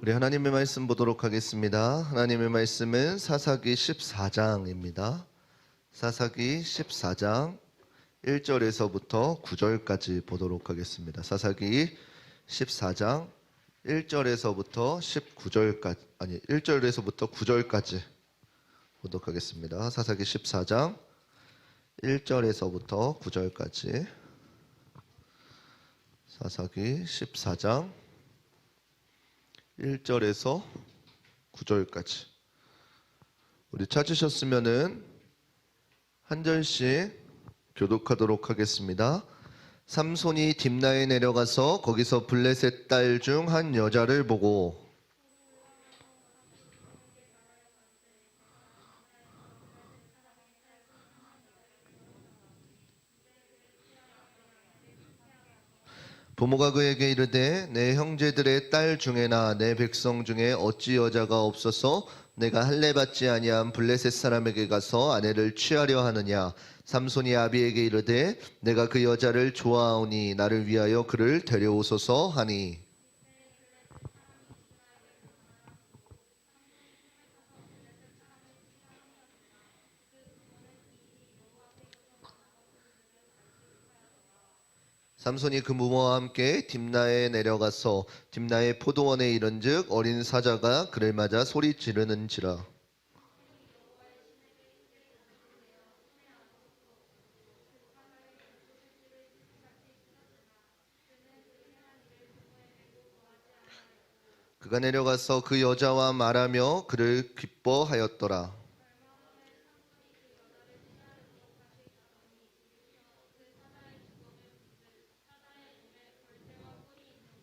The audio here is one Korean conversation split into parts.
우리 하나님의 말씀 보도록 하겠습니다. 하나님의 말씀은 사사기 14장입니다. 사사기 14장 1절에서부터 9절까지 보도록 하겠습니다. 사사기 14장 1절에서부터 19절까지 1절에서부터 9절까지 보도록 하겠습니다. 사사기 14장 1절에서부터 9절까지 사사기 14장 1절에서 9절까지 우리 찾으셨으면은 한 절씩 교독하도록 하겠습니다. 삼손이 딥나에 내려가서 거기서 블레셋 딸 중 한 여자를 보고 부모가 그에게 이르되 내 형제들의 딸 중에나 내 백성 중에 어찌 여자가 없어서 내가 할례 받지 아니한 블레셋 사람에게 가서 아내를 취하려 하느냐. 삼손이 아비에게 이르되 내가 그 여자를 좋아하오니 나를 위하여 그를 데려오소서 하니 삼손이 그 부모와 함께 딥나에 내려가서 딥나의 포도원에 이른즉 어린 사자가 그를 맞아 소리 지르는지라. 그가 내려가서 그 여자와 말하며 그를 기뻐하였더라.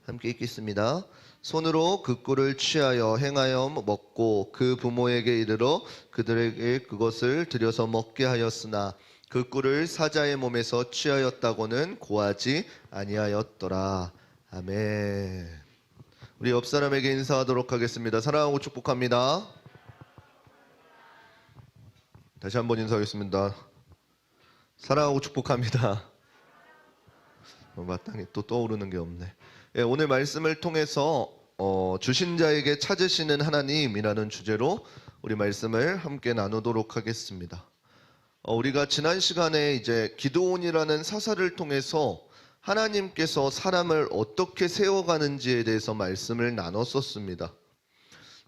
함께 읽겠습니다. 손으로 그 꿀을 취하여 행하여 먹고 그 부모에게 이르러 그들에게 그것을 들여서 먹게 하였으나 그 꿀을 사자의 몸에서 취하였다고는 고하지 아니하였더라. 아멘. 우리 옆 사람에게 인사하도록 하겠습니다. 사랑하고 축복합니다. 다시 한번 인사하겠습니다. 사랑하고 축복합니다. 마땅히 또 떠오르는 게 없네. 오늘 말씀을 통해서 주신 자에게 찾으시는 하나님이라는 주제로 우리 말씀을 함께 나누도록 하겠습니다. 우리가 지난 시간에 이제 기드온이라는 사사를 통해서 하나님께서 사람을 어떻게 세워가는지에 대해서 말씀을 나눴었습니다.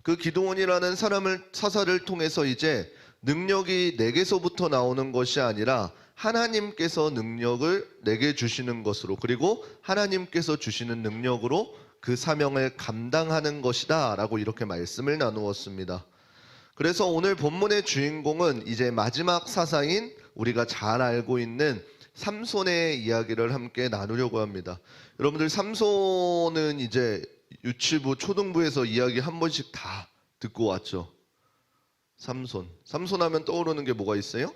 그 기드온이라는 사사를 통해서 이제 능력이 내게서부터 나오는 것이 아니라 하나님께서 능력을 내게 주시는 것으로, 그리고 하나님께서 주시는 능력으로 그 사명을 감당하는 것이다 라고 이렇게 말씀을 나누었습니다. 그래서 오늘 본문의 주인공은 이제 마지막 사사인 우리가 잘 알고 있는 삼손의 이야기를 함께 나누려고 합니다. 여러분들, 삼손은 이제 유치부, 초등부에서 이야기 한 번씩 다 듣고 왔죠. 삼손 하면 떠오르는 게 뭐가 있어요?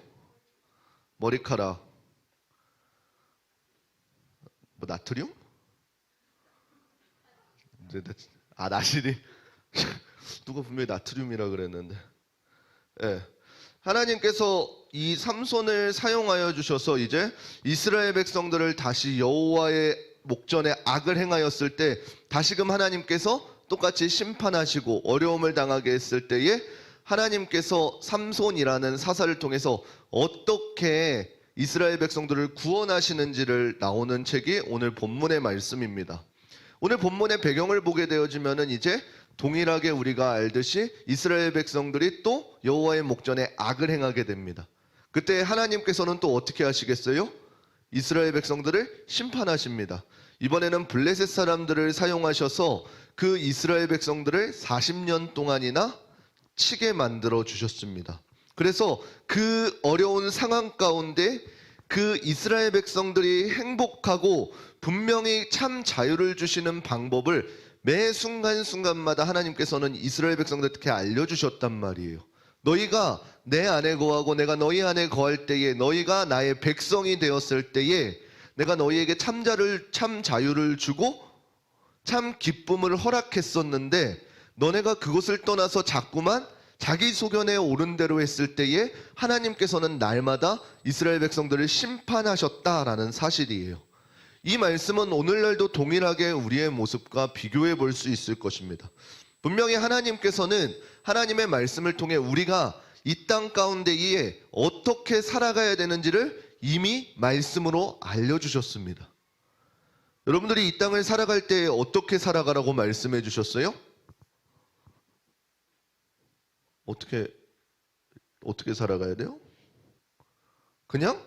머리카락, 나트륨? 나시리. 누가 분명히 나트륨이라 그랬는데. 하나님께서 이 삼손을 사용하여 주셔서 이제 이스라엘 백성들을 다시 여호와의 목전에 악을 행하였을 때 다시금 하나님께서 똑같이 심판하시고 어려움을 당하게 했을 때에 하나님께서 삼손이라는 사사를 통해서 어떻게 이스라엘 백성들을 구원하시는지를 나오는 책이 오늘 본문의 말씀입니다. 오늘 본문의 배경을 보게 되어지면은 이제 동일하게 우리가 알듯이 이스라엘 백성들이 또 여호와의 목전에 악을 행하게 됩니다. 그때 하나님께서는 또 어떻게 하시겠어요? 이스라엘 백성들을 심판하십니다. 이번에는 블레셋 사람들을 사용하셔서 그 이스라엘 백성들을 40년 동안이나 치게 만들어 주셨습니다. 그래서 그 어려운 상황 가운데 그 이스라엘 백성들이 행복하고 분명히 참 자유를 주시는 방법을 매 순간순간마다 하나님께서는 이스라엘 백성들에게 알려주셨단 말이에요. 너희가 내 안에 거하고 내가 너희 안에 거할 때에, 너희가 나의 백성이 되었을 때에 내가 너희에게 참 자유를 주고 참 기쁨을 허락했었는데, 너네가 그것을 떠나서 자꾸만 자기 소견에 옳은 대로 했을 때에 하나님께서는 날마다 이스라엘 백성들을 심판하셨다라는 사실이에요. 이 말씀은 오늘날도 동일하게 우리의 모습과 비교해 볼 수 있을 것입니다. 분명히 하나님께서는 하나님의 말씀을 통해 우리가 이 땅 가운데에 어떻게 살아가야 되는지를 이미 말씀으로 알려주셨습니다. 여러분들이 이 땅을 살아갈 때 어떻게 살아가라고 말씀해 주셨어요? 어떻게 살아가야 돼요? 그냥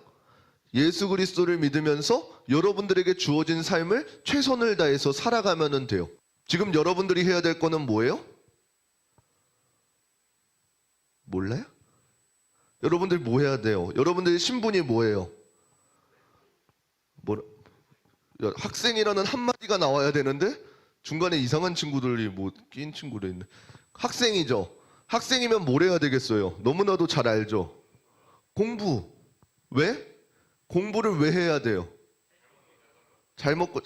예수 그리스도를 믿으면서 여러분들에게 주어진 삶을 최선을 다해서 살아가면 돼요. 지금 여러분들이 해야 될 거는 뭐예요? 몰라요? 여러분들 뭐 해야 돼요? 여러분들 신분이 뭐예요? 학생이라는 한마디가 나와야 되는데 중간에 이상한 친구들이 낀 친구도 있네. 학생이죠. 학생이면 뭘 해야 되겠어요? 너무나도 잘 알죠. 공부. 왜? 공부를 왜 해야 돼요? 잘 먹고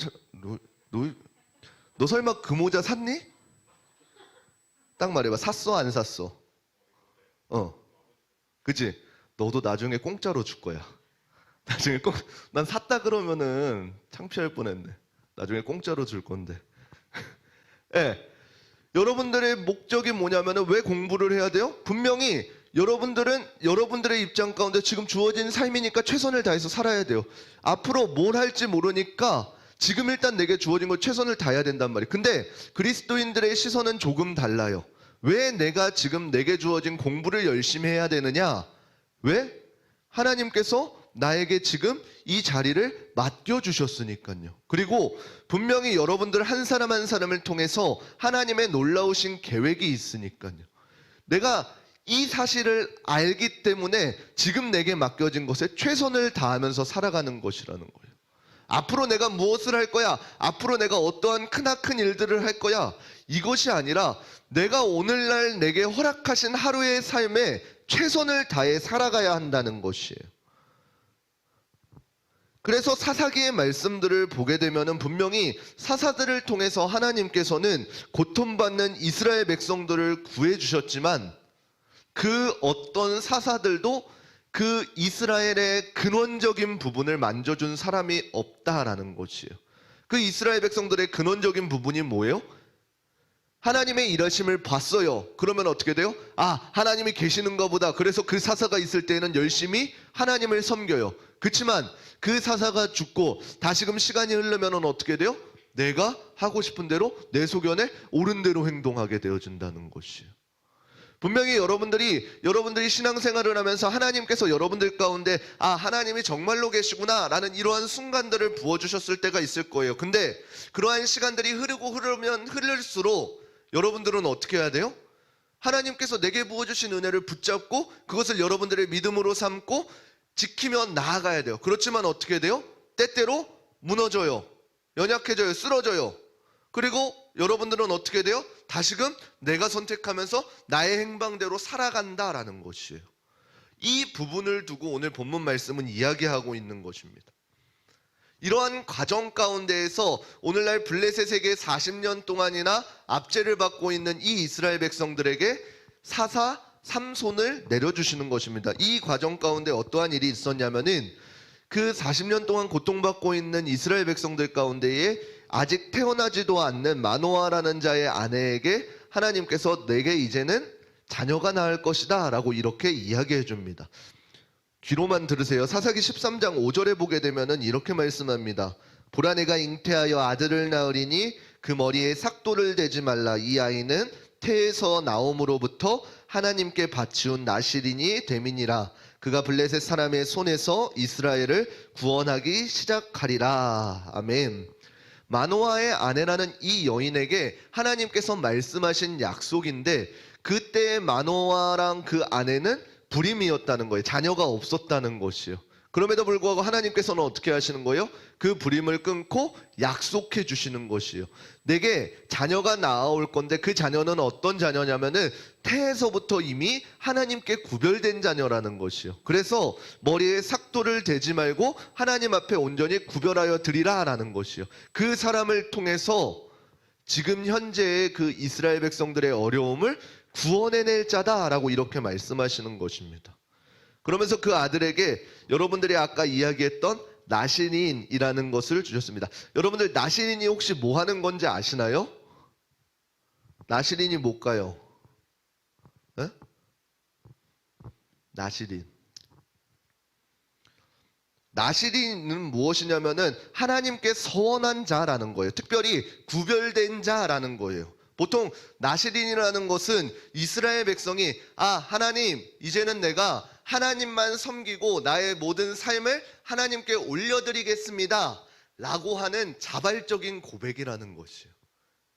너 설마 그 모자 샀니? 딱 말해봐. 샀어 안 샀어? 그치? 너도 나중에 공짜로 줄 거야. 나중에 난 샀다 그러면은 창피할 뻔했네. 나중에 공짜로 줄 건데. 네. 여러분들의 목적이 뭐냐면은 왜 공부를 해야 돼요? 분명히 여러분들은 여러분들의 입장 가운데 지금 주어진 삶이니까 최선을 다해서 살아야 돼요. 앞으로 뭘 할지 모르니까 지금 일단 내게 주어진 걸 최선을 다해야 된단 말이에요. 근데 그리스도인들의 시선은 조금 달라요. 왜 내가 지금 내게 주어진 공부를 열심히 해야 되느냐? 왜? 하나님께서 나에게 지금 이 자리를 맡겨주셨으니까요. 그리고 분명히 여러분들 한 사람 한 사람을 통해서 하나님의 놀라우신 계획이 있으니까요. 내가 이 사실을 알기 때문에 지금 내게 맡겨진 것에 최선을 다하면서 살아가는 것이라는 거예요. 앞으로 내가 무엇을 할 거야? 앞으로 내가 어떠한 크나큰 일들을 할 거야? 이것이 아니라 내가 오늘날 내게 허락하신 하루의 삶에 최선을 다해 살아가야 한다는 것이에요. 그래서 사사기의 말씀들을 보게 되면 분명히 사사들을 통해서 하나님께서는 고통받는 이스라엘 백성들을 구해주셨지만 그 어떤 사사들도 그 이스라엘의 근원적인 부분을 만져준 사람이 없다라는 것이에요. 그 이스라엘 백성들의 근원적인 부분이 뭐예요? 하나님의 일하심을 봤어요. 그러면 어떻게 돼요? 아, 하나님이 계시는가 보다. 그래서 그 사사가 있을 때는 열심히 하나님을 섬겨요. 그렇지만 그 사사가 죽고 다시금 시간이 흐르면 어떻게 돼요? 내가 하고 싶은 대로 내 소견에 옳은 대로 행동하게 되어진다는 것이에요. 분명히 여러분들이 신앙생활을 하면서 하나님께서 여러분들 가운데 아, 하나님이 정말로 계시구나 라는 이러한 순간들을 부어주셨을 때가 있을 거예요. 근데 그러한 시간들이 흐르면 흐를수록 여러분들은 어떻게 해야 돼요? 하나님께서 내게 부어주신 은혜를 붙잡고 그것을 여러분들의 믿음으로 삼고 지키며 나아가야 돼요. 그렇지만 어떻게 돼요? 때때로 무너져요. 연약해져요. 쓰러져요. 그리고 여러분들은 어떻게 돼요? 다시금 내가 선택하면서 나의 행방대로 살아간다라는 것이에요. 이 부분을 두고 오늘 본문 말씀은 이야기하고 있는 것입니다. 이러한 과정 가운데에서 오늘날 블레셋에게 40년 동안이나 압제를 받고 있는 이 이스라엘 백성들에게 사사 삼손을 내려주시는 것입니다. 이 과정 가운데 어떠한 일이 있었냐면은 그 40년 동안 고통받고 있는 이스라엘 백성들 가운데에 아직 태어나지도 않는 마노아라는 자의 아내에게 하나님께서 내게 이제는 자녀가 낳을 것이다 라고 이렇게 이야기해 줍니다. 귀로만 들으세요. 사사기 13장 5절에 보게 되면은 이렇게 말씀합니다. 보라 내가 잉태하여 아들을 낳으리니 그 머리에 삭도를 대지 말라. 이 아이는 태에서 나옴으로부터 하나님께 바치운 나실인이 됨이니라. 그가 블레셋 사람의 손에서 이스라엘을 구원하기 시작하리라. 아멘. 마노아의 아내라는 이 여인에게 하나님께서 말씀하신 약속인데 그때의 마노아랑 그 아내는 불임이었다는 거예요. 자녀가 없었다는 것이에요. 그럼에도 불구하고 하나님께서는 어떻게 하시는 거예요? 그 불임을 끊고 약속해 주시는 것이에요. 내게 자녀가 나올 건데 그 자녀는 어떤 자녀냐면은 태에서부터 이미 하나님께 구별된 자녀라는 것이에요. 그래서 머리에 삭도를 대지 말고 하나님 앞에 온전히 구별하여 드리라 라는 것이에요. 그 사람을 통해서 지금 현재의 그 이스라엘 백성들의 어려움을 구원해낼 자다라고 이렇게 말씀하시는 것입니다. 그러면서 그 아들에게 여러분들이 아까 이야기했던 나신인이라는 것을 주셨습니다. 여러분들 나신인이 혹시 뭐 하는 건지 아시나요? 나시린이 뭘까요? 에? 나시린. 나시린은 무엇이냐면은 하나님께 서원한 자라는 거예요. 특별히 구별된 자라는 거예요. 보통 나시린이라는 것은 이스라엘 백성이 하나님 이제는 내가 하나님만 섬기고 나의 모든 삶을 하나님께 올려드리겠습니다 라고 하는 자발적인 고백이라는 것이에요.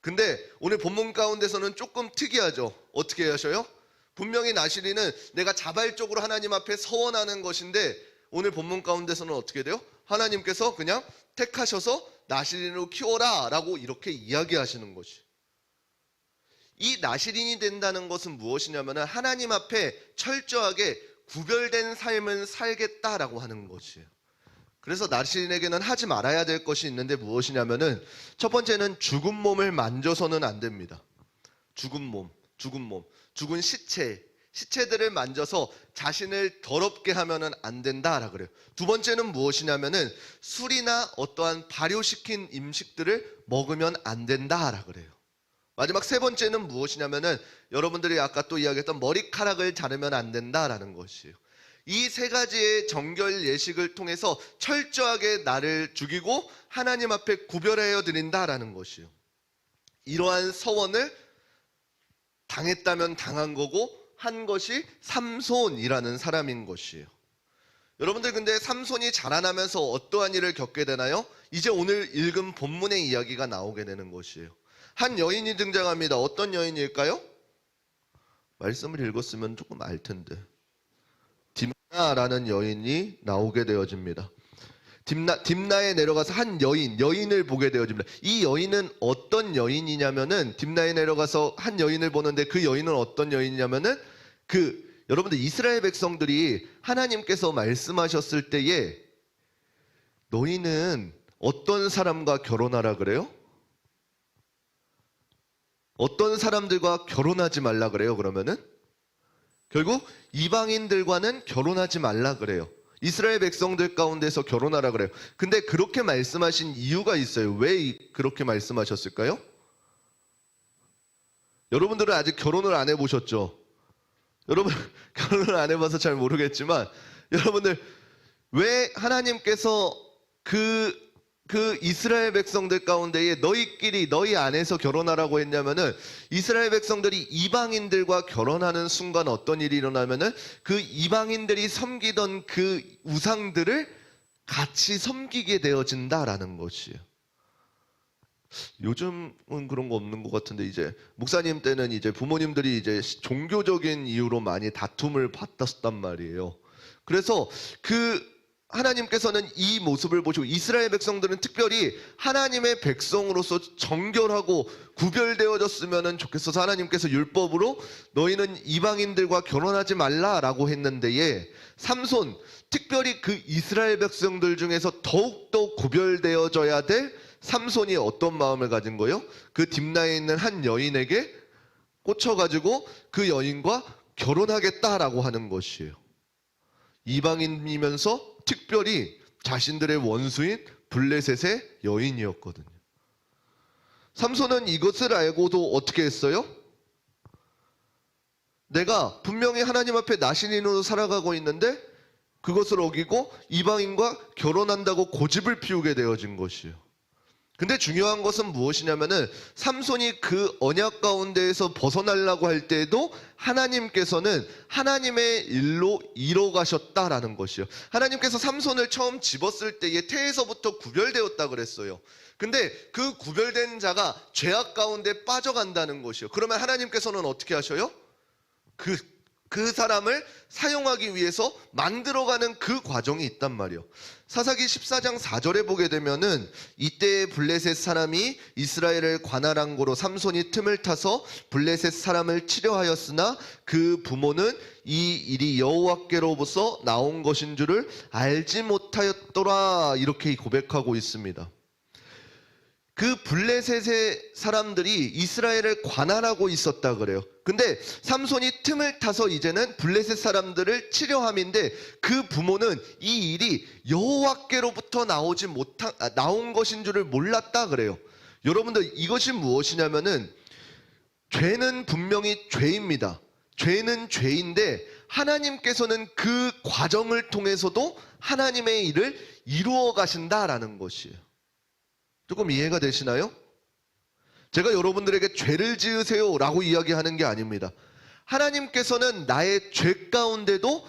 근데 오늘 본문 가운데서는 조금 특이하죠. 어떻게 하셔요? 분명히 나시린은 내가 자발적으로 하나님 앞에 서원하는 것인데 오늘 본문 가운데서는 어떻게 돼요? 하나님께서 그냥 택하셔서 나시린으로 키워라 라고 이렇게 이야기하시는 것이. 이 나시린이 된다는 것은 무엇이냐면 하나님 앞에 철저하게 구별된 삶을 살겠다라고 하는 것이에요. 그래서 나시린에게는 하지 말아야 될 것이 있는데 무엇이냐면은 첫 번째는 죽은 몸을 만져서는 안 됩니다. 죽은 몸, 죽은 시체들을 만져서 자신을 더럽게 하면은 안 된다라 그래요. 두 번째는 무엇이냐면은 술이나 어떠한 발효시킨 음식들을 먹으면 안 된다라 그래요. 마지막 세 번째는 무엇이냐면은 여러분들이 아까 또 이야기했던 머리카락을 자르면 안 된다라는 것이에요. 이 세 가지의 정결 예식을 통해서 철저하게 나를 죽이고 하나님 앞에 구별하여 드린다라는 것이에요. 이러한 서원을 당했다면 당한 거고 한 것이 삼손이라는 사람인 것이에요. 여러분들 근데 삼손이 자라나면서 어떠한 일을 겪게 되나요? 이제 오늘 읽은 본문의 이야기가 나오게 되는 것이에요. 한 여인이 등장합니다. 어떤 여인일까요? 말씀을 읽었으면 조금 알 텐데. 딥나라는 여인이 나오게 되어집니다. 딥나에 내려가서 한 여인을 보게 되어집니다. 이 여인은 어떤 여인이냐면은 딥나에 내려가서 한 여인을 보는데 그 여인은 어떤 여인이냐면은 여러분들 이스라엘 백성들이 하나님께서 말씀하셨을 때에 너희는 어떤 사람과 결혼하라 그래요? 어떤 사람들과 결혼하지 말라 그래요? 그러면은 결국 이방인들과는 결혼하지 말라 그래요. 이스라엘 백성들 가운데서 결혼하라 그래요. 근데 그렇게 말씀하신 이유가 있어요. 왜 그렇게 말씀하셨을까요? 여러분들은 아직 결혼을 안 해보셨죠? 여러분 결혼을 안 해봐서 잘 모르겠지만 여러분들 왜 하나님께서 그 이스라엘 백성들 가운데에 너희 안에서 결혼하라고 했냐면은 이스라엘 백성들이 이방인들과 결혼하는 순간 어떤 일이 일어나면은 그 이방인들이 섬기던 그 우상들을 같이 섬기게 되어진다라는 것이에요. 요즘은 그런 거 없는 것 같은데 이제 목사님 때는 이제 부모님들이 이제 종교적인 이유로 많이 다툼을 받았단 말이에요. 그래서 하나님께서는 이 모습을 보시고 이스라엘 백성들은 특별히 하나님의 백성으로서 정결하고 구별되어졌으면 좋겠어서 하나님께서 율법으로 너희는 이방인들과 결혼하지 말라라고 했는데에 삼손, 특별히 그 이스라엘 백성들 중에서 더욱더 구별되어져야 될 삼손이 어떤 마음을 가진 거예요? 그 딥나에 있는 한 여인에게 꽂혀가지고 그 여인과 결혼하겠다라고 하는 것이에요. 이방인이면서 특별히 자신들의 원수인 블레셋의 여인이었거든요. 삼손은 이것을 알고도 어떻게 했어요? 내가 분명히 하나님 앞에 나시린으로 살아가고 있는데 그것을 어기고 이방인과 결혼한다고 고집을 피우게 되어진 것이에요. 근데 중요한 것은 무엇이냐면은 삼손이 그 언약 가운데에서 벗어나려고 할 때에도 하나님께서는 하나님의 일로 이뤄가셨다라는 것이요. 하나님께서 삼손을 처음 집었을 때에 태에서부터 구별되었다 그랬어요. 근데 그 구별된 자가 죄악 가운데 빠져간다는 것이요. 그러면 하나님께서는 어떻게 하셔요? 그 사람을 사용하기 위해서 만들어가는 그 과정이 있단 말이에요. 사사기 14장 4절에 보게 되면은 이때 블레셋 사람이 이스라엘을 관할한 고로 삼손이 틈을 타서 블레셋 사람을 치려하였으나 그 부모는 이 일이 여호와께로부터 나온 것인 줄을 알지 못하였더라 이렇게 고백하고 있습니다. 그 블레셋의 사람들이 이스라엘을 관할하고 있었다 그래요. 근데 삼손이 틈을 타서 이제는 블레셋 사람들을 치려함인데 그 부모는 이 일이 여호와께로부터 나온 것인 줄을 몰랐다 그래요. 여러분들 이것이 무엇이냐면은 죄는 분명히 죄입니다. 죄는 죄인데 하나님께서는 그 과정을 통해서도 하나님의 일을 이루어 가신다라는 것이에요. 조금 이해가 되시나요? 제가 여러분들에게 죄를 지으세요 라고 이야기하는 게 아닙니다. 하나님께서는 나의 죄 가운데도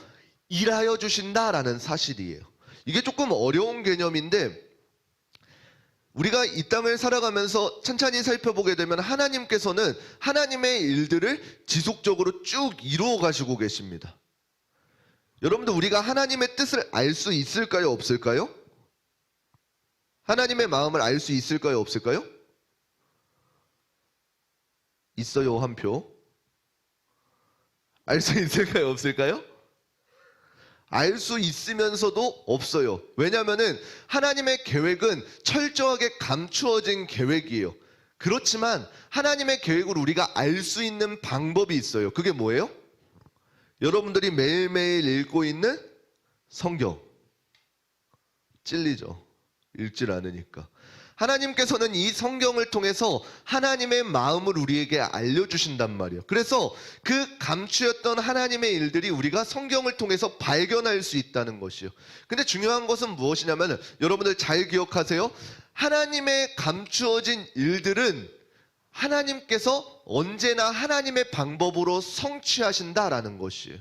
일하여 주신다라는 사실이에요. 이게 조금 어려운 개념인데 우리가 이 땅을 살아가면서 천천히 살펴보게 되면 하나님께서는 하나님의 일들을 지속적으로 쭉 이루어 가시고 계십니다. 여러분들 우리가 하나님의 뜻을 알 수 있을까요? 없을까요? 하나님의 마음을 알 수 있을까요? 없을까요? 있어요, 한 표. 알 수 있을까요? 없을까요? 알 수 있으면서도 없어요. 왜냐하면 하나님의 계획은 철저하게 감추어진 계획이에요. 그렇지만 하나님의 계획을 우리가 알 수 있는 방법이 있어요. 그게 뭐예요? 여러분들이 매일매일 읽고 있는 성경. 찔리죠. 읽질 않으니까. 하나님께서는 이 성경을 통해서 하나님의 마음을 우리에게 알려주신단 말이에요. 그래서 그 감추었던 하나님의 일들이 우리가 성경을 통해서 발견할 수 있다는 것이에요. 근데 중요한 것은 무엇이냐면 여러분들 잘 기억하세요. 하나님의 감추어진 일들은 하나님께서 언제나 하나님의 방법으로 성취하신다라는 것이에요.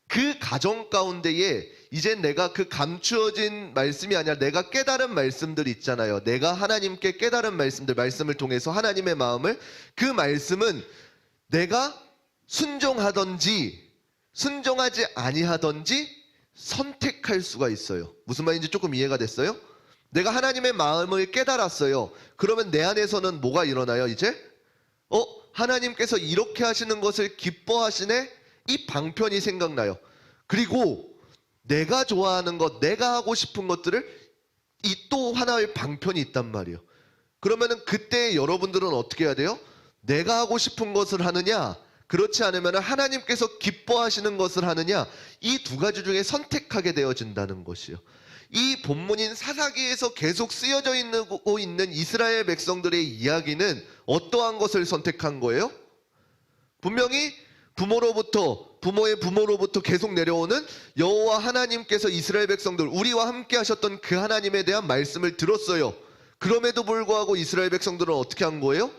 그 가정 가운데에 이제 내가 그 감추어진 말씀이 아니라 내가 깨달은 말씀들이 있잖아요. 내가 하나님께 깨달은 말씀들, 말씀을 통해서 하나님의 마음을, 그 말씀은 내가 순종하든지 순종하지 아니하든지 선택할 수가 있어요. 무슨 말인지 조금 이해가 됐어요? 내가 하나님의 마음을 깨달았어요. 그러면 내 안에서는 뭐가 일어나요 이제? 하나님께서 이렇게 하시는 것을 기뻐하시네? 이 방편이 생각나요. 그리고 내가 좋아하는 것, 내가 하고 싶은 것들을 이 또 하나의 방편이 있단 말이에요. 그러면은 그때 여러분들은 어떻게 해야 돼요? 내가 하고 싶은 것을 하느냐, 그렇지 않으면 하나님께서 기뻐하시는 것을 하느냐, 이 두 가지 중에 선택하게 되어진다는 것이요. 이 본문인 사사기에서 계속 쓰여져 있는 이스라엘 백성들의 이야기는 어떠한 것을 선택한 거예요? 분명히 부모의 부모로부터 계속 내려오는 여호와 하나님께서 이스라엘 백성들, 우리와 함께 하셨던 그 하나님에 대한 말씀을 들었어요. 그럼에도 불구하고 이스라엘 백성들은 어떻게 한 거예요?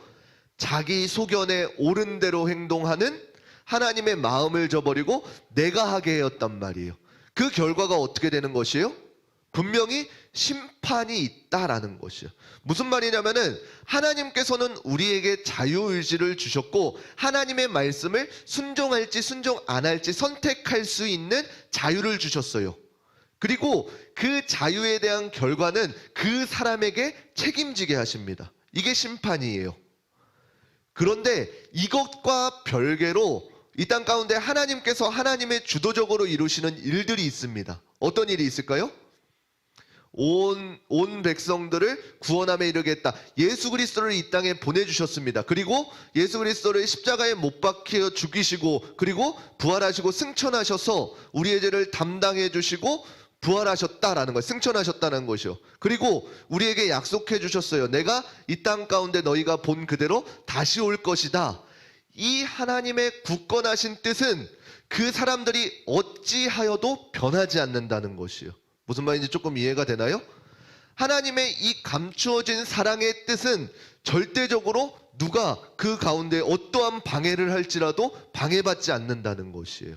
자기 소견에 옳은 대로 행동하는 하나님의 마음을 저버리고 내가 하게 하였단 말이에요. 그 결과가 어떻게 되는 것이에요? 분명히 심판이 있다라는 것이에요. 무슨 말이냐면은 하나님께서는 우리에게 자유의지를 주셨고 하나님의 말씀을 순종할지 순종 안 할지 선택할 수 있는 자유를 주셨어요. 그리고 그 자유에 대한 결과는 그 사람에게 책임지게 하십니다. 이게 심판이에요. 그런데 이것과 별개로 이 땅 가운데 하나님께서 하나님의 주도적으로 이루시는 일들이 있습니다. 어떤 일이 있을까요? 온 백성들을 구원함에 이르겠다. 예수 그리스도를 이 땅에 보내주셨습니다. 그리고 예수 그리스도를 십자가에 못 박혀 죽이시고 그리고 부활하시고 승천하셔서 우리의 죄를 담당해 주시고 부활하셨다라는 거예요. 승천하셨다는 것이요. 그리고 우리에게 약속해 주셨어요. 내가 이 땅 가운데 너희가 본 그대로 다시 올 것이다. 이 하나님의 굳건하신 뜻은 그 사람들이 어찌하여도 변하지 않는다는 것이요. 무슨 말인지 조금 이해가 되나요? 하나님의 이 감추어진 사랑의 뜻은 절대적으로 누가 그 가운데 어떠한 방해를 할지라도 방해받지 않는다는 것이에요.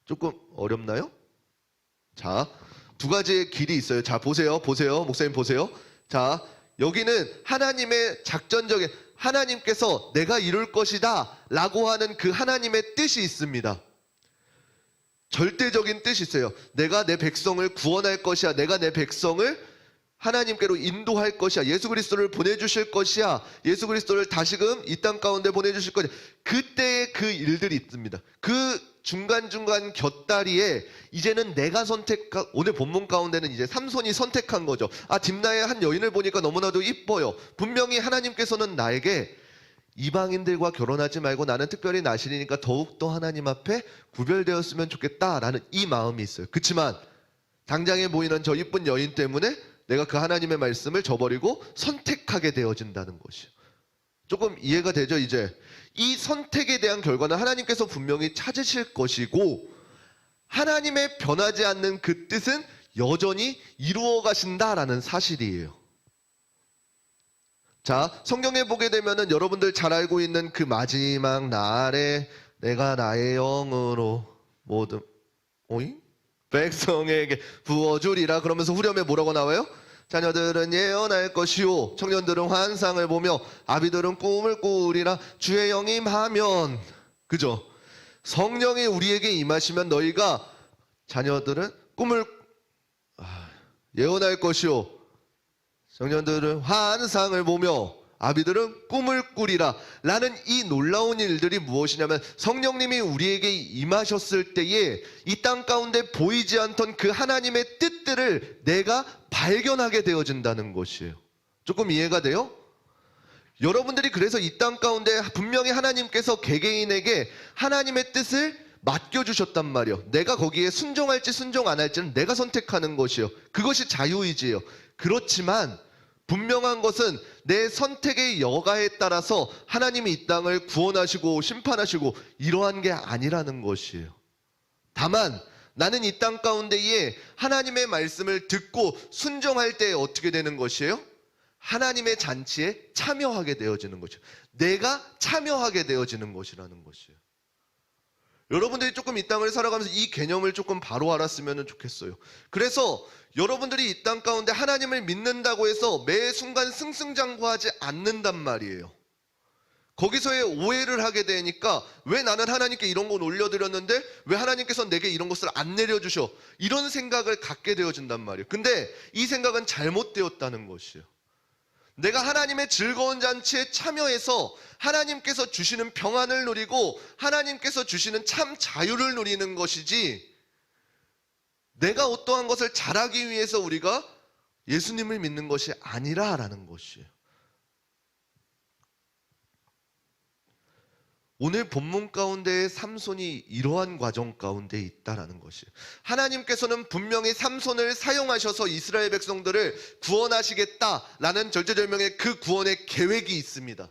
조금 어렵나요? 자, 두 가지의 길이 있어요. 자, 보세요. 목사님 보세요. 자, 여기는 하나님의 작전적인, 하나님께서 내가 이룰 것이다 라고 하는 그 하나님의 뜻이 있습니다. 절대적인 뜻이 있어요. 내가 내 백성을 구원할 것이야. 내가 내 백성을 하나님께로 인도할 것이야. 예수 그리스도를 보내주실 것이야. 예수 그리스도를 다시금 이 땅 가운데 보내주실 것이야. 그때의 그 일들이 있습니다. 그 중간중간 곁다리에 이제는 내가 선택한, 오늘 본문 가운데는 이제 삼손이 선택한 거죠. 딥나의 한 여인을 보니까 너무나도 이뻐요. 분명히 하나님께서는 나에게 이방인들과 결혼하지 말고 나는 특별히 나신이니까 더욱더 하나님 앞에 구별되었으면 좋겠다라는 이 마음이 있어요. 그렇지만 당장에 보이는 저 이쁜 여인 때문에 내가 그 하나님의 말씀을 저버리고 선택하게 되어진다는 것이요. 조금 이해가 되죠? 이제 이 선택에 대한 결과는 하나님께서 분명히 찾으실 것이고 하나님의 변하지 않는 그 뜻은 여전히 이루어 가신다라는 사실이에요. 자, 성경에 보게 되면은 여러분들 잘 알고 있는 그 마지막 날에 내가 나의 영으로 모든 백성에게 부어주리라 그러면서 후렴에 뭐라고 나와요? 자녀들은 예언할 것이요 청년들은 환상을 보며 아비들은 꿈을 꾸리라. 주의 영이 임하면, 그죠? 성령이 우리에게 임하시면 너희가 자녀들은 꿈을 예언할 것이요 청년들은 환상을 보며 아비들은 꿈을 꾸리라 라는 이 놀라운 일들이 무엇이냐면 성령님이 우리에게 임하셨을 때에 이 땅 가운데 보이지 않던 그 하나님의 뜻들을 내가 발견하게 되어진다는 것이에요. 조금 이해가 돼요? 여러분들이 그래서 이 땅 가운데 분명히 하나님께서 개개인에게 하나님의 뜻을 맡겨주셨단 말이에요. 내가 거기에 순종할지 순종 안 할지는 내가 선택하는 것이에요. 그것이 자유의지예요. 그렇지만 분명한 것은 내 선택의 여가에 따라서 하나님이 이 땅을 구원하시고 심판하시고 이러한 게 아니라는 것이에요. 다만 나는 이 땅 가운데에 하나님의 말씀을 듣고 순종할 때 어떻게 되는 것이에요? 하나님의 잔치에 참여하게 되어지는 것이에요. 내가 참여하게 되어지는 것이라는 것이에요. 여러분들이 조금 이 땅을 살아가면서 이 개념을 조금 바로 알았으면 좋겠어요. 그래서 여러분들이 이 땅 가운데 하나님을 믿는다고 해서 매 순간 승승장구하지 않는단 말이에요. 거기서의 오해를 하게 되니까 왜 나는 하나님께 이런 건 올려드렸는데 왜 하나님께서 내게 이런 것을 안 내려주셔? 이런 생각을 갖게 되어진단 말이에요. 근데 이 생각은 잘못되었다는 것이에요. 내가 하나님의 즐거운 잔치에 참여해서 하나님께서 주시는 평안을 누리고 하나님께서 주시는 참 자유를 누리는 것이지 내가 어떠한 것을 잘하기 위해서 우리가 예수님을 믿는 것이 아니라라는 것이에요. 오늘 본문 가운데의 삼손이 이러한 과정 가운데 있다라는 것이에요. 하나님께서는 분명히 삼손을 사용하셔서 이스라엘 백성들을 구원하시겠다라는 절대절명의 그 구원의 계획이 있습니다.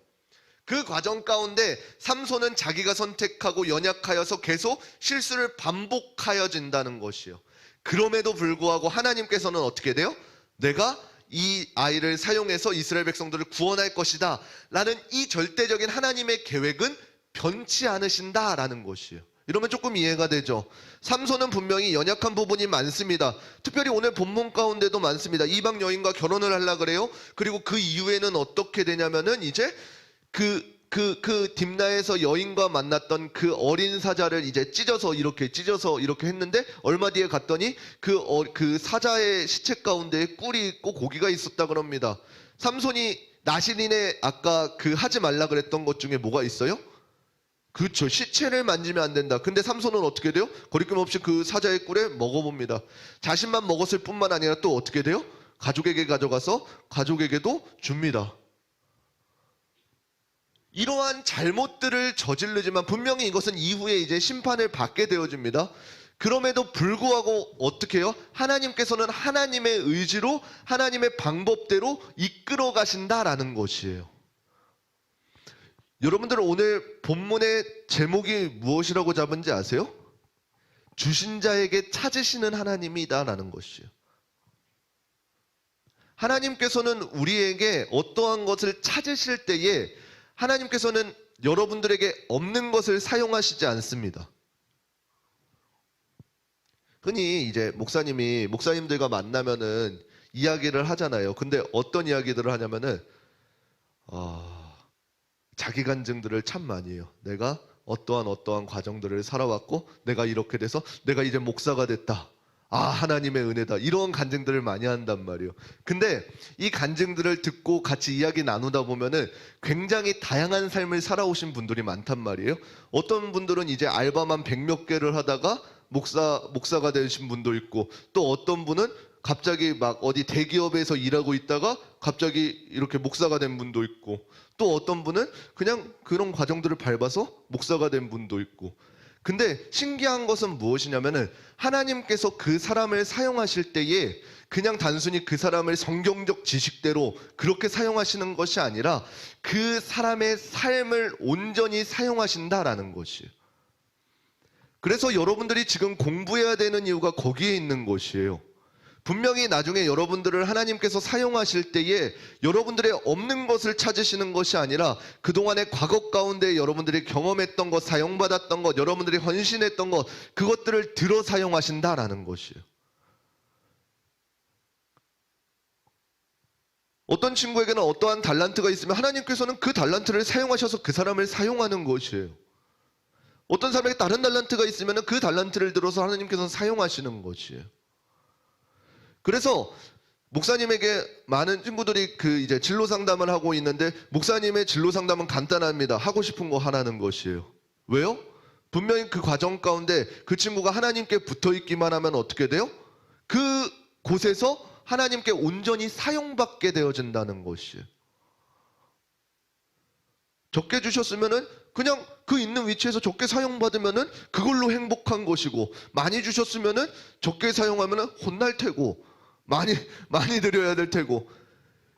그 과정 가운데 삼손은 자기가 선택하고 연약하여서 계속 실수를 반복하여진다는 것이에요. 그럼에도 불구하고 하나님께서는 어떻게 돼요? 내가 이 아이를 사용해서 이스라엘 백성들을 구원할 것이다 라는 이 절대적인 하나님의 계획은 변치 않으신다라는 것이에요. 이러면 조금 이해가 되죠? 삼손은 분명히 연약한 부분이 많습니다. 특별히 오늘 본문 가운데도 많습니다. 이방 여인과 결혼을 하려고 그래요. 그리고 그 이후에는 어떻게 되냐면은 이제 그 딥나에서 여인과 만났던 그 어린 사자를 이제 찢어서 이렇게 했는데 얼마 뒤에 갔더니 그 사자의 시체 가운데 꿀이 있고 고기가 있었다 그럽니다. 삼손이 나시린에 아까 그 하지 말라 그랬던 것 중에 뭐가 있어요? 그렇죠. 시체를 만지면 안 된다. 근데 삼손은 어떻게 돼요? 거리낌 없이 그 사자의 꿀에 먹어봅니다. 자신만 먹었을 뿐만 아니라 또 어떻게 돼요? 가족에게 가져가서 가족에게도 줍니다. 이러한 잘못들을 저지르지만 분명히 이것은 이후에 이제 심판을 받게 되어집니다. 그럼에도 불구하고 어떻게 해요? 하나님께서는 하나님의 의지로 하나님의 방법대로 이끌어 가신다라는 것이에요. 여러분들은 오늘 본문의 제목이 무엇이라고 잡은지 아세요? 주신 자에게 찾으시는 하나님이다라는 것이에요. 하나님께서는 우리에게 어떠한 것을 찾으실 때에 하나님께서는 여러분들에게 없는 것을 사용하시지 않습니다. 흔히 이제 목사님들과 만나면은 이야기를 하잖아요. 근데 어떤 이야기들을 하냐면은 자기 간증들을 참 많이 해요. 내가 어떠한 과정들을 살아왔고 내가 이렇게 돼서 내가 이제 목사가 됐다. 하나님의 은혜다. 이런 간증들을 많이 한단 말이에요. 근데 이 간증들을 듣고 같이 이야기 나누다 보면은 굉장히 다양한 삶을 살아오신 분들이 많단 말이에요. 어떤 분들은 이제 알바만 100몇 개를 하다가 목사가 되신 분도 있고 또 어떤 분은 갑자기 막 어디 대기업에서 일하고 있다가 갑자기 이렇게 목사가 된 분도 있고 또 어떤 분은 그냥 그런 과정들을 밟아서 목사가 된 분도 있고 근데 신기한 것은 무엇이냐면은 하나님께서 그 사람을 사용하실 때에 그냥 단순히 그 사람을 성경적 지식대로 그렇게 사용하시는 것이 아니라 그 사람의 삶을 온전히 사용하신다라는 것이에요. 그래서 여러분들이 지금 공부해야 되는 이유가 거기에 있는 것이에요. 분명히 나중에 여러분들을 하나님께서 사용하실 때에 여러분들의 없는 것을 찾으시는 것이 아니라 그동안의 과거 가운데 여러분들이 경험했던 것, 사용받았던 것, 여러분들이 헌신했던 것, 그것들을 들어 사용하신다라는 것이에요. 어떤 친구에게는 어떠한 달란트가 있으면 하나님께서는 그 달란트를 사용하셔서 그 사람을 사용하는 것이에요. 어떤 사람에게 다른 달란트가 있으면 그 달란트를 들어서 하나님께서는 사용하시는 것이에요. 그래서 목사님에게 많은 친구들이 이제 진로 상담을 하고 있는데 목사님의 진로 상담은 간단합니다. 하고 싶은 거 하라는 것이에요. 왜요? 분명히 그 과정 가운데 그 친구가 하나님께 붙어 있기만 하면 어떻게 돼요? 그 곳에서 하나님께 온전히 사용받게 되어진다는 것이에요. 적게 주셨으면은 그냥 그 있는 위치에서 적게 사용받으면은 그걸로 행복한 것이고, 많이 주셨으면은 적게 사용하면은 혼날 테고, 많이 드려야 될 테고.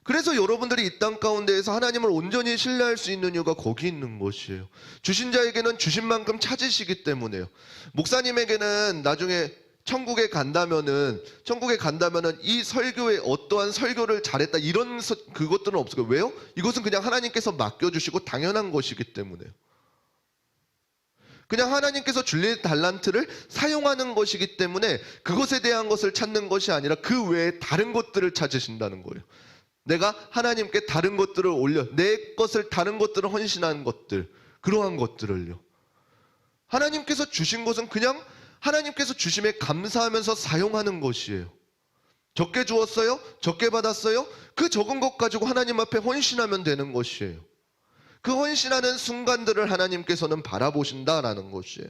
그래서 여러분들이 이 땅 가운데에서 하나님을 온전히 신뢰할 수 있는 이유가 거기 있는 것이에요. 주신 자에게는 주신 만큼 찾으시기 때문에요. 목사님에게는 나중에 천국에 간다면은 이 설교에 어떠한 설교를 잘했다 이런 그것들은 없을 거예요. 왜요? 이것은 그냥 하나님께서 맡겨주시고 당연한 것이기 때문에요. 그냥 하나님께서 줄린 달란트를 사용하는 것이기 때문에 그것에 대한 것을 찾는 것이 아니라 그 외에 다른 것들을 찾으신다는 거예요. 내가 하나님께 다른 것들을 올려, 내 것을 다른 것들을 헌신한 것들, 그러한 것들을요. 하나님께서 주신 것은 그냥 하나님께서 주심에 감사하면서 사용하는 것이에요. 적게 주었어요? 적게 받았어요? 그 적은 것 가지고 하나님 앞에 헌신하면 되는 것이에요. 그 헌신하는 순간들을 하나님께서는 바라보신다라는 것이에요.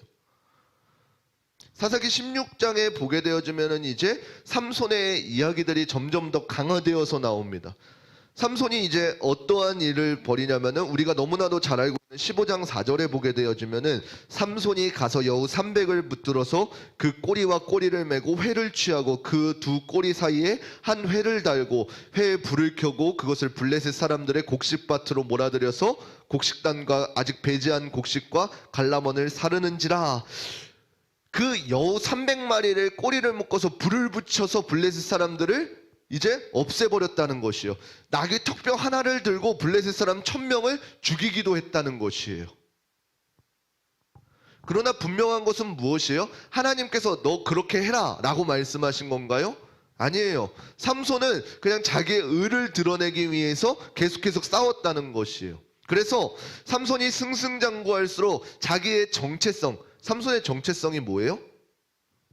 사사기 16장에 보게 되어지면은 이제 삼손의 이야기들이 점점 더 강화되어서 나옵니다. 삼손이 이제 어떠한 일을 벌이냐면은 우리가 너무나도 잘 알고 있는 15장 4절에 보게 되어지면은 삼손이 가서 여우 300을 붙들어서 그 꼬리와 꼬리를 메고 회를 취하고 그 두 꼬리 사이에 한 회를 달고 회에 불을 켜고 그것을 블레셋 사람들의 곡식밭으로 몰아들여서 곡식단과 아직 배제한 곡식과 갈라먼을 사르는지라. 그 여우 300마리를 꼬리를 묶어서 불을 붙여서 블레셋 사람들을 이제 없애버렸다는 것이요. 나귀 턱뼈 하나를 들고 블레셋 사람 1000명을 죽이기도 했다는 것이에요. 그러나 분명한 것은 무엇이에요? 하나님께서 너 그렇게 해라 라고 말씀하신 건가요? 아니에요. 삼손은 그냥 자기의 의를 드러내기 위해서 계속해서 싸웠다는 것이에요. 그래서 삼손이 승승장구할수록 자기의 정체성, 삼손의 정체성이 뭐예요?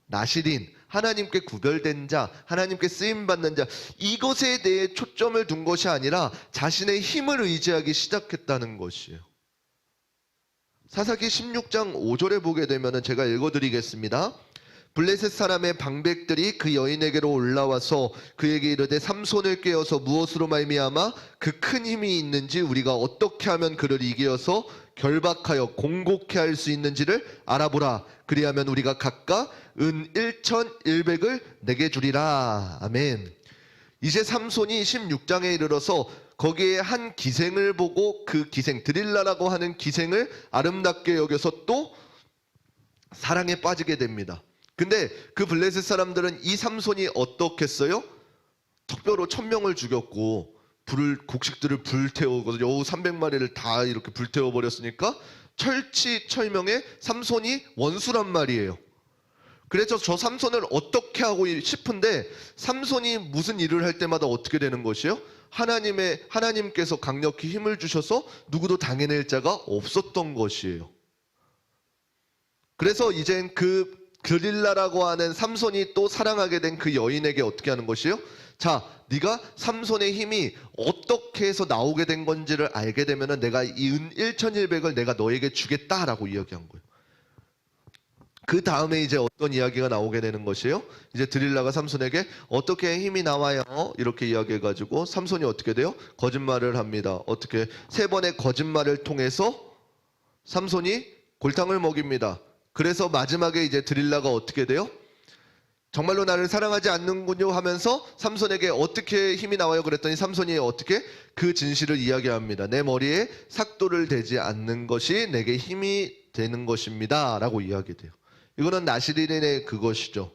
나시린, 하나님께 구별된 자, 하나님께 쓰임받는 자, 이것에 대해 초점을 둔 것이 아니라 자신의 힘을 의지하기 시작했다는 것이에요. 사사기 16장 5절에 보게 되면 제가 읽어드리겠습니다. 블레셋 사람의 방백들이 그 여인에게로 올라와서 그에게 이르되 삼손을 깨어서 무엇으로 말미암아 그 큰 힘이 있는지 우리가 어떻게 하면 그를 이겨서 결박하여 공곡해 할 수 있는지를 알아보라. 그리하면 우리가 각각 은 1100을 내게 주리라. 아멘. 이제 삼손이 16장에 이르러서 거기에 한 기생을 보고 그 기생, 드릴라라고 하는 기생을 아름답게 여겨서 또 사랑에 빠지게 됩니다. 근데 그 블레셋 사람들은 이 삼손이 어떻겠어요? 턱뼈로 1000명을 죽였고 곡식들을 불태우고 여우 300마리를 다 이렇게 불태워 버렸으니까 철치철명의 삼손이 원수란 말이에요. 그래서 저 삼손을 어떻게 하고 싶은데 삼손이 무슨 일을 할 때마다 어떻게 되는 것이에요? 하나님께서 강력히 힘을 주셔서 누구도 당해낼 자가 없었던 것이에요. 그래서 이젠 그 드릴라라고 하는 삼손이 또 사랑하게 된 그 여인에게 어떻게 하는 것이에요? 자, 네가 삼손의 힘이 어떻게 해서 나오게 된 건지를 알게 되면은 내가 이 은 1100을 내가 너에게 주겠다라고 이야기한 거예요. 그 다음에 이제 어떤 이야기가 나오게 되는 것이에요? 이제 드릴라가 삼손에게 어떻게 힘이 나와요? 이렇게 이야기해가지고 삼손이 어떻게 돼요? 거짓말을 합니다. 어떻게? 3번의 거짓말을 통해서 삼손이 골탕을 먹입니다. 그래서 마지막에 이제 드릴라가 어떻게 돼요? 정말로 나를 사랑하지 않는군요 하면서 삼손에게 어떻게 힘이 나와요? 그랬더니 삼손이 어떻게? 그 진실을 이야기합니다. 내 머리에 삭도를 대지 않는 것이 내게 힘이 되는 것입니다 라고 이야기돼요. 이거는 나시린의 그것이죠.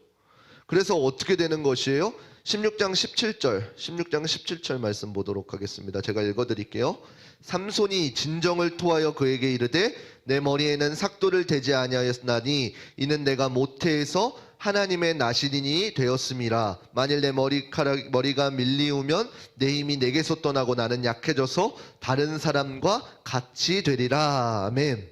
그래서 어떻게 되는 것이에요? 16장 17절 말씀 보도록 하겠습니다. 제가 읽어드릴게요. 삼손이 진정을 토하여 그에게 이르되 내 머리에는 삭도를 대지 아니하였나니 이는 내가 모태에서 하나님의 나시린이 되었음이라. 만일 내 머리가 밀리우면 내 힘이 내게서 떠나고 나는 약해져서 다른 사람과 같이 되리라. 아멘.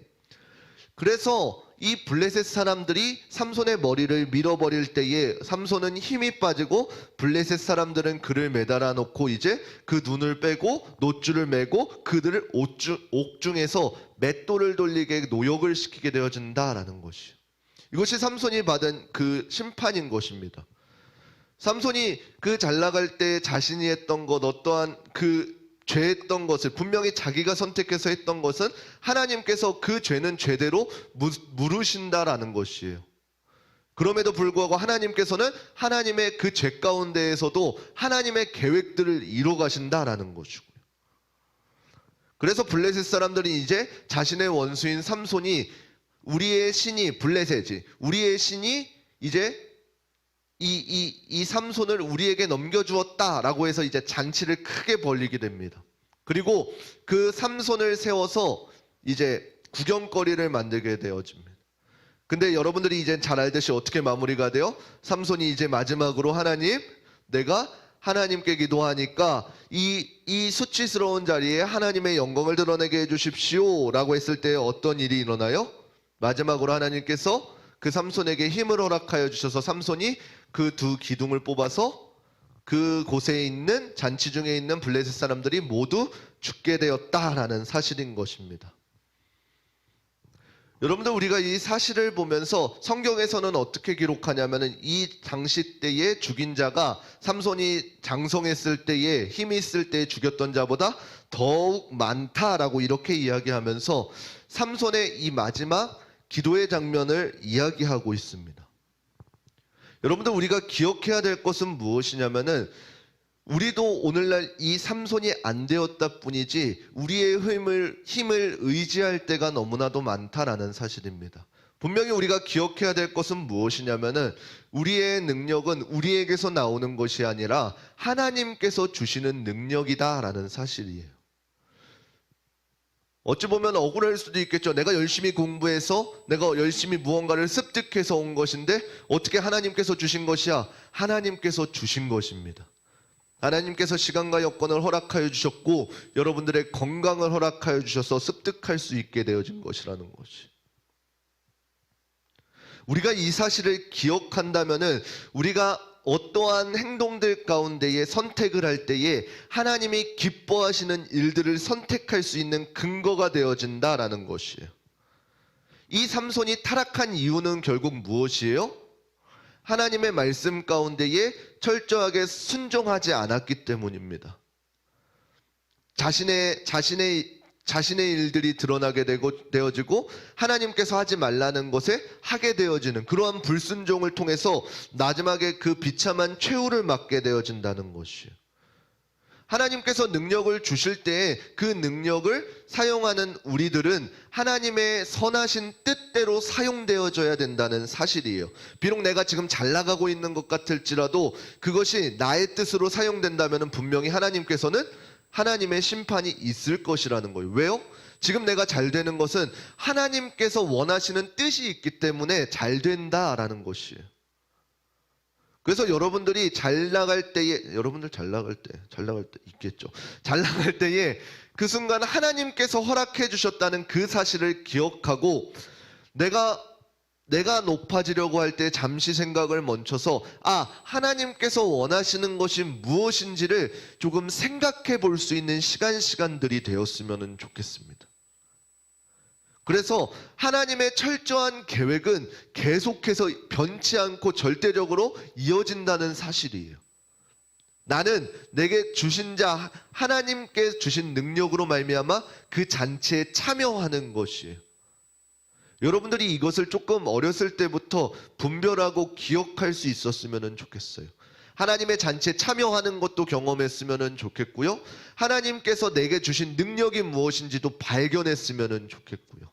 그래서 이 블레셋 사람들이 삼손의 머리를 밀어버릴 때에 삼손은 힘이 빠지고 블레셋 사람들은 그를 매달아 놓고 이제 그 눈을 빼고 놋줄을 매고 그들을 옥중에서 맷돌을 돌리게 노역을 시키게 되어진다라는 것이요. 이것이 삼손이 받은 그 심판인 것입니다. 삼손이 그 잘 나갈 때 자신이 했던 것, 어떠한 그 죄했던 것을 분명히 자기가 선택해서 했던 것은 하나님께서 그 죄는 죄대로 물으신다라는 것이에요. 그럼에도 불구하고 하나님께서는 하나님의 그 죄 가운데에서도 하나님의 계획들을 이뤄 가신다라는 것이고요. 그래서 블레셋 사람들이 이제 자신의 원수인 삼손이 우리의 신이 블레셋이 우리의 신이 이제 이 삼손을 우리에게 넘겨주었다라고 해서 이제 잔치를 크게 벌리게 됩니다. 그리고 그 삼손을 세워서 이제 구경거리를 만들게 되어집니다. 근데 여러분들이 이제 잘 알듯이 어떻게 마무리가 돼요? 삼손이 이제 마지막으로 하나님, 내가 하나님께 기도하니까 이 수치스러운 자리에 하나님의 영광을 드러내게 해주십시오 라고 했을 때 어떤 일이 일어나요? 마지막으로 하나님께서 그 삼손에게 힘을 허락하여 주셔서 삼손이 그 두 기둥을 뽑아서 그 곳에 있는 잔치 중에 있는 블레셋 사람들이 모두 죽게 되었다라는 사실인 것입니다. 여러분들, 우리가 이 사실을 보면서 성경에서는 어떻게 기록하냐면은 이 당시 때에 죽인 자가 삼손이 장성했을 때에 힘이 있을 때에 죽였던 자보다 더욱 많다라고 이렇게 이야기하면서 삼손의 이 마지막 기도의 장면을 이야기하고 있습니다. 여러분들, 우리가 기억해야 될 것은 무엇이냐면은 우리도 오늘날 이 삼손이 안 되었다 뿐이지 우리의 힘을 의지할 때가 너무나도 많다라는 사실입니다. 분명히 우리가 기억해야 될 것은 무엇이냐면은 우리의 능력은 우리에게서 나오는 것이 아니라 하나님께서 주시는 능력이다라는 사실이에요. 어찌 보면 억울할 수도 있겠죠. 내가 열심히 공부해서 내가 열심히 무언가를 습득해서 온 것인데 어떻게 하나님께서 주신 것이야? 하나님께서 주신 것입니다. 하나님께서 시간과 여건을 허락하여 주셨고 여러분들의 건강을 허락하여 주셔서 습득할 수 있게 되어진 것이라는 것이. 우리가 이 사실을 기억한다면은 우리가 어떠한 행동들 가운데에 선택을 할 때에 하나님이 기뻐하시는 일들을 선택할 수 있는 근거가 되어진다라는 것이에요. 이 삼손이 타락한 이유는 결국 무엇이에요? 하나님의 말씀 가운데에 철저하게 순종하지 않았기 때문입니다. 자신의 일들이 드러나게 되어지고 하나님께서 하지 말라는 것에 하게 되어지는 그러한 불순종을 통해서 마지막에 그 비참한 최후를 맞게 되어진다는 것이에요. 하나님께서 능력을 주실 때에 그 능력을 사용하는 우리들은 하나님의 선하신 뜻대로 사용되어져야 된다는 사실이에요. 비록 내가 지금 잘 나가고 있는 것 같을지라도 그것이 나의 뜻으로 사용된다면 분명히 하나님께서는 하나님의 심판이 있을 것이라는 거예요. 왜요? 지금 내가 잘 되는 것은 하나님께서 원하시는 뜻이 있기 때문에 잘 된다라는 것이에요. 그래서 여러분들이 잘 나갈 때에, 여러분들 잘 나갈 때 있겠죠. 잘 나갈 때에 그 순간 하나님께서 허락해 주셨다는 그 사실을 기억하고 내가 높아지려고 할 때 잠시 생각을 멈춰서 하나님께서 원하시는 것이 무엇인지를 조금 생각해 볼 수 있는 시간들이 되었으면 좋겠습니다. 그래서 하나님의 철저한 계획은 계속해서 변치 않고 절대적으로 이어진다는 사실이에요. 나는 내게 주신 자 하나님께 주신 능력으로 말미암아 그 잔치에 참여하는 것이에요. 여러분들이 이것을 조금 어렸을 때부터 분별하고 기억할 수 있었으면 좋겠어요. 하나님의 잔치에 참여하는 것도 경험했으면 좋겠고요. 하나님께서 내게 주신 능력이 무엇인지도 발견했으면 좋겠고요.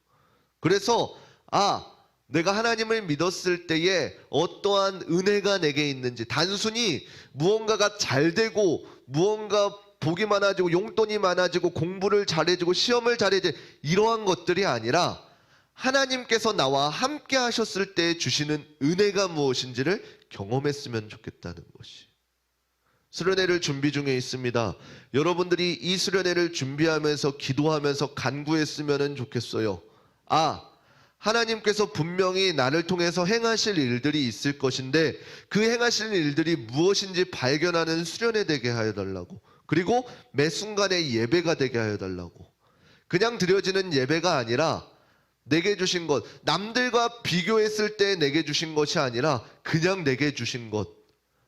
그래서 내가 하나님을 믿었을 때에 어떠한 은혜가 내게 있는지, 단순히 무언가가 잘 되고 무언가 복이 많아지고 용돈이 많아지고 공부를 잘해지고 시험을 잘해지고 이러한 것들이 아니라 하나님께서 나와 함께 하셨을 때 주시는 은혜가 무엇인지를 경험했으면 좋겠다는 것이. 수련회를 준비 중에 있습니다. 여러분들이 이 수련회를 준비하면서 기도하면서 간구했으면 좋겠어요. 하나님께서 분명히 나를 통해서 행하실 일들이 있을 것인데 그 행하실 일들이 무엇인지 발견하는 수련회 되게 하여 달라고. 그리고 매 순간의 예배가 되게 하여 달라고. 그냥 드려지는 예배가 아니라 내게 주신 것, 남들과 비교했을 때 내게 주신 것이 아니라 그냥 내게 주신 것,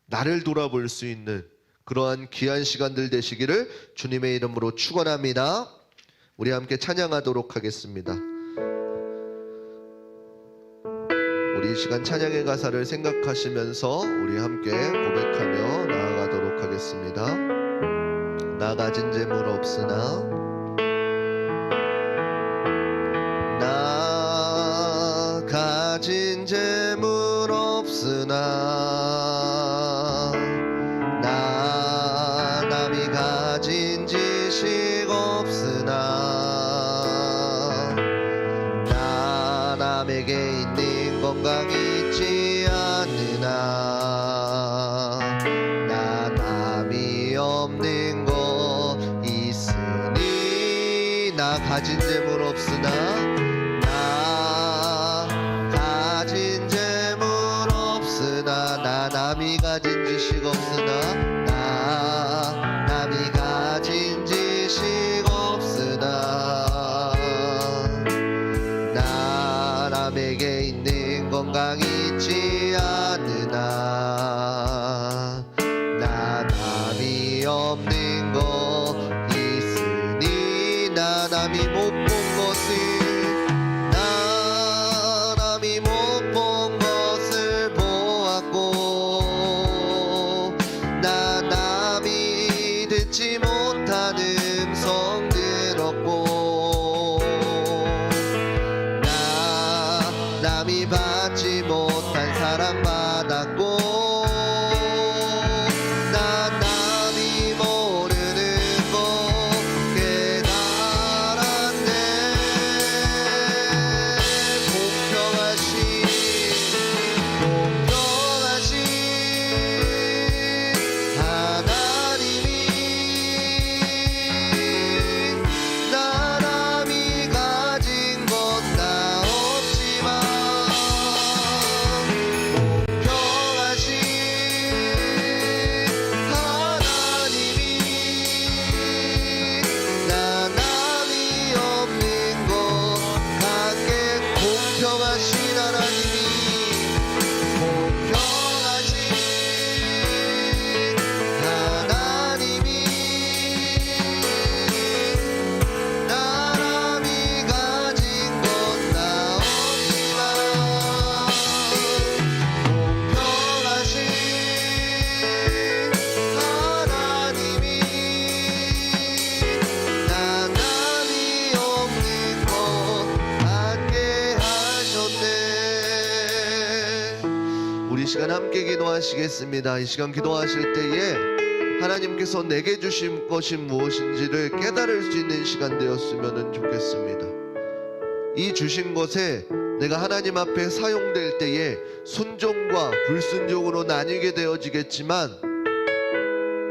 나를 돌아볼 수 있는 그러한 귀한 시간들 되시기를 주님의 이름으로 축원합니다. 우리 함께 찬양하도록 하겠습니다. 우리 이 시간 찬양의 가사를 생각하시면서 우리 함께 고백하며 나아가도록 하겠습니다. 나 가진 재물 없으나 나 가진 재물 없으나 나 남이 가진 지식 없으나 나 남에게 있는 건강 있지 않으나 나 남이 없는 것 있으니 나 가진 재물 없으나 나 가진 재물 없으나 나 남이 가진 지식 없으나 나 남이 가진 지식 없으나 나 남에게 있는 건강 있지 않으나 나 남이 없는 것 있으니 나 남이 못 본 것을 나 남이 못 본 것을 보았고 나 남이 듣지 못한 음성 들었고 나 남이 받지 못한 사랑 받았고 나 남이 모르는 것 깨달았네. 공평하신 하나님이 나 남이 가진 것 나 없지만 공평하신 하나님이 나 남이 없는 것 같게 공평하신 하나님이 공평하신 하나님이 나 남이 가진 것 나 없지만 공평하신 하나님이 나 남이 없는 것 같게 하셨네. 우리 시간 함께 기도하시겠습니다. 이 시간 기도하실 때에 하나님께서 내게 주신 것이 무엇인지를 깨달을 수 있는 시간 되었으면 좋겠습니다. 이 주신 것에 내가 하나님 앞에 사용될 때에 순종과 불순종으로 나뉘게 되어지겠지만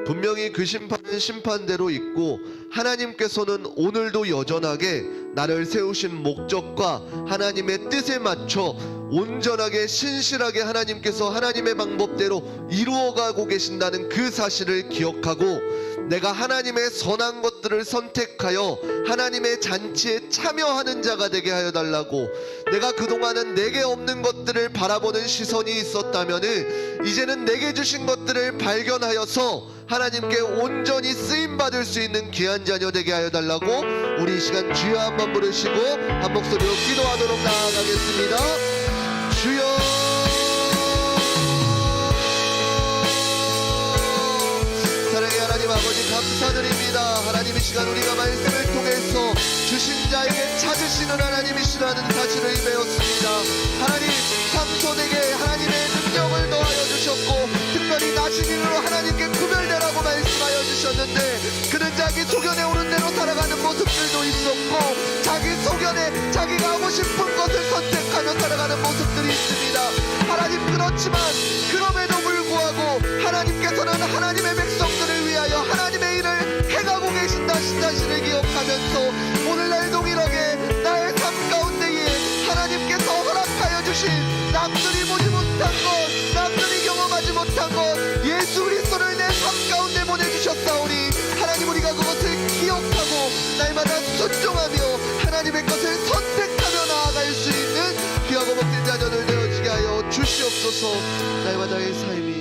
분명히 그 심판은 심판대로 있고 하나님께서는 오늘도 여전하게 나를 세우신 목적과 하나님의 뜻에 맞춰 온전하게 신실하게 하나님께서 하나님의 방법대로 이루어가고 계신다는 그 사실을 기억하고 내가 하나님의 선한 것들을 선택하여 하나님의 잔치에 참여하는 자가 되게 하여 달라고. 내가 그동안은 내게 없는 것들을 바라보는 시선이 있었다면은 이제는 내게 주신 것들을 발견하여서 하나님께 온전히 쓰임받는 받을 수 있는 귀한 자녀 되게 하여 달라고 우리 이 시간 주여 한번 부르시고 한 목소리로 기도하도록 나아가겠습니다. 주여, 사랑의 하나님 아버지 감사드립니다. 하나님 이 시간 우리가 말씀을 통해서 주신 자에게 찾으시는 하나님이시라는 사실을 배웠습니다. 하나님, 삼손에게 하나님의 능력을 더하여 주셨고 특별히 나시민으로 하나님께 구별되라고 말씀하여 주셨는데 그는 자기 소견에 오른 대로 살아가는 모습들도 있었고 자기 소견에 자기가 하고 싶은 것을 선택하며 살아가는 모습들이 있습니다. 하나님, 그렇지만 그럼에도 불구하고 하나님께서는 하나님의 백성들을 위하여 하나님의 일을 행하고 계신다 하신 사실을 기억하면서 오늘날 동일하게 나의 삶 가운데에 하나님께서 허락하여 주신 남들이 보지 못한 것, 남들이 경험하지 못한 것, 예수 그리스도를 내 삶 가운데 보내주셨사오니 하나님, 우리가 그것을 기억하고 날마다 순종하며 하나님의 것을 선택하며 나아갈 수 있는 귀하고 복된 자녀들 되어지게 하여 주시옵소서. 날마다의 삶이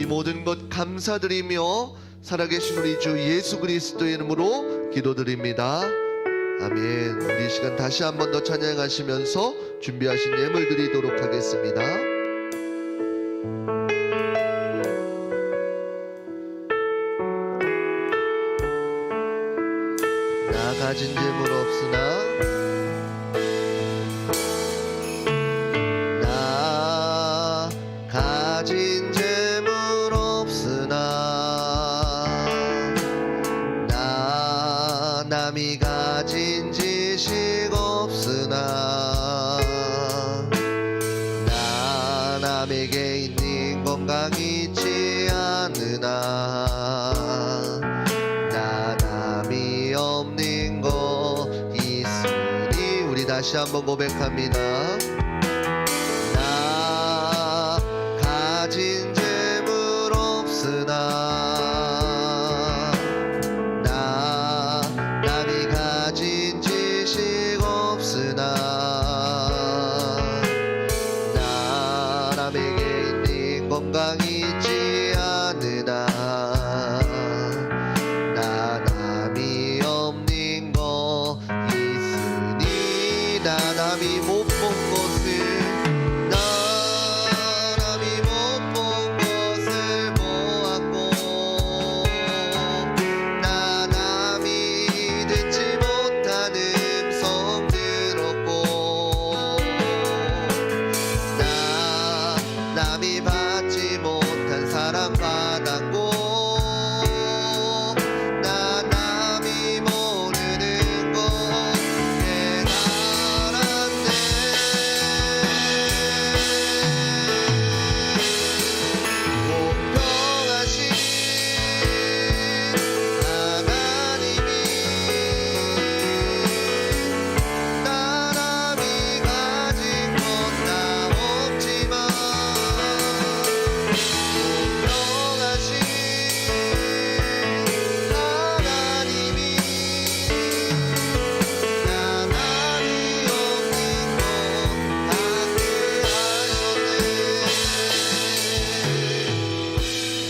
이 모든 것 감사드리며 살아계신 우리 주 예수 그리스도의 이름으로 기도드립니다. 아멘. 우리 이 시간 다시 한 번 더 찬양하시면서 준비하신 예물 드리도록 하겠습니다. 나 가진 재물 없으나 나 가진 재물 없으나 나 남이 가진 지식 없으나 나 남에게 있는 건강 있지 않으나 나 남이 없는 거 있으니 우리 다시 한번 고백합니다. 나 가진 재물 없으나 나 남이 가진 지식 없으나 나 남에게 있는 건강 있지 않으나 나 남이 없는 거 있으니 나 남이 못 본 것을 나 남이 못 본 것을 보았고 나 남이 듣지 못한 음성 들었고 나 남이 받지 못한 사랑 받았고 나 남이 모르는 것 깨달았네. 공평하신 하나님이 나 남이 가진 것 다 없지만 공평하신 하나님이 나 남이 없는 것 받게 하셨네.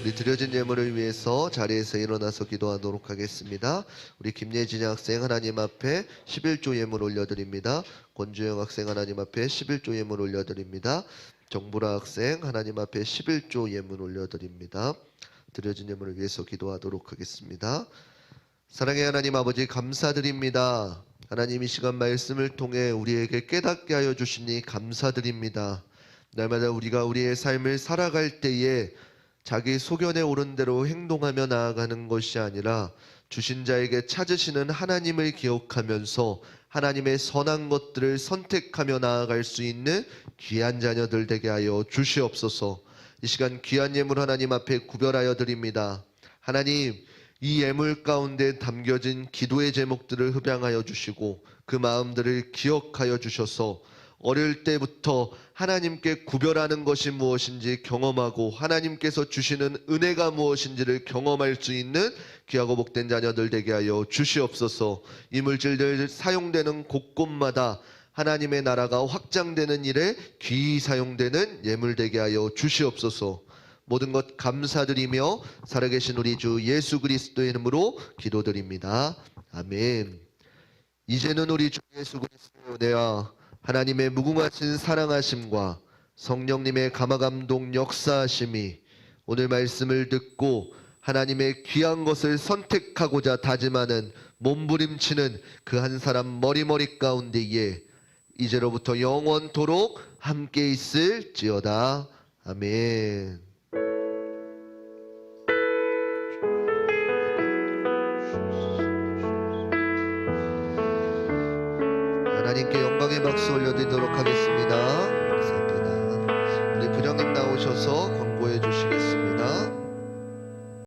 우리 드려진 예물을 위해서 자리에서 일어나서 기도하도록 하겠습니다. 우리 김예진이 학생 하나님 앞에 11조 예물 올려드립니다. 권주영 학생 하나님 앞에 11조 예물 올려드립니다. 정보라 학생 하나님 앞에 11조 예물 올려드립니다. 드려진 예물을 위해서 기도하도록 하겠습니다. 사랑의 하나님 아버지 감사드립니다. 하나님 이 시간 말씀을 통해 우리에게 깨닫게 하여 주시니 감사드립니다. 날마다 우리가 우리의 삶을 살아갈 때에 자기 소견에 오른 대로 행동하며 나아가는 것이 아니라 주신 자에게 찾으시는 하나님을 기억하면서 하나님의 선한 것들을 선택하며 나아갈 수 있는 귀한 자녀들 되게 하여 주시옵소서. 이 시간 귀한 예물 하나님 앞에 구별하여 드립니다. 하나님, 이 예물 가운데 담겨진 기도의 제목들을 흡양하여 주시고 그 마음들을 기억하여 주셔서 어릴 때부터 하나님께 구별하는 것이 무엇인지 경험하고 하나님께서 주시는 은혜가 무엇인지를 경험할 수 있는 귀하고 복된 자녀들 되게 하여 주시옵소서. 이 물질들 사용되는 곳곳마다 하나님의 나라가 확장되는 일에 귀히 사용되는 예물 되게 하여 주시옵소서. 모든 것 감사드리며 살아계신 우리 주 예수 그리스도의 이름으로 기도드립니다. 아멘. 이제는 우리 주 예수 그리스도 내와 하나님의 무궁하신 사랑하심과 성령님의 감화감동 역사하심이 오늘 말씀을 듣고 하나님의 귀한 것을 선택하고자 다짐하는 몸부림치는 그 한 사람 머리머리 가운데에 이제로부터 영원토록 함께 있을지어다. 아멘. 하나님께 영광의 박수 올려드리도록 하겠습니다. 감사합니다. 우리 부장님 나오셔서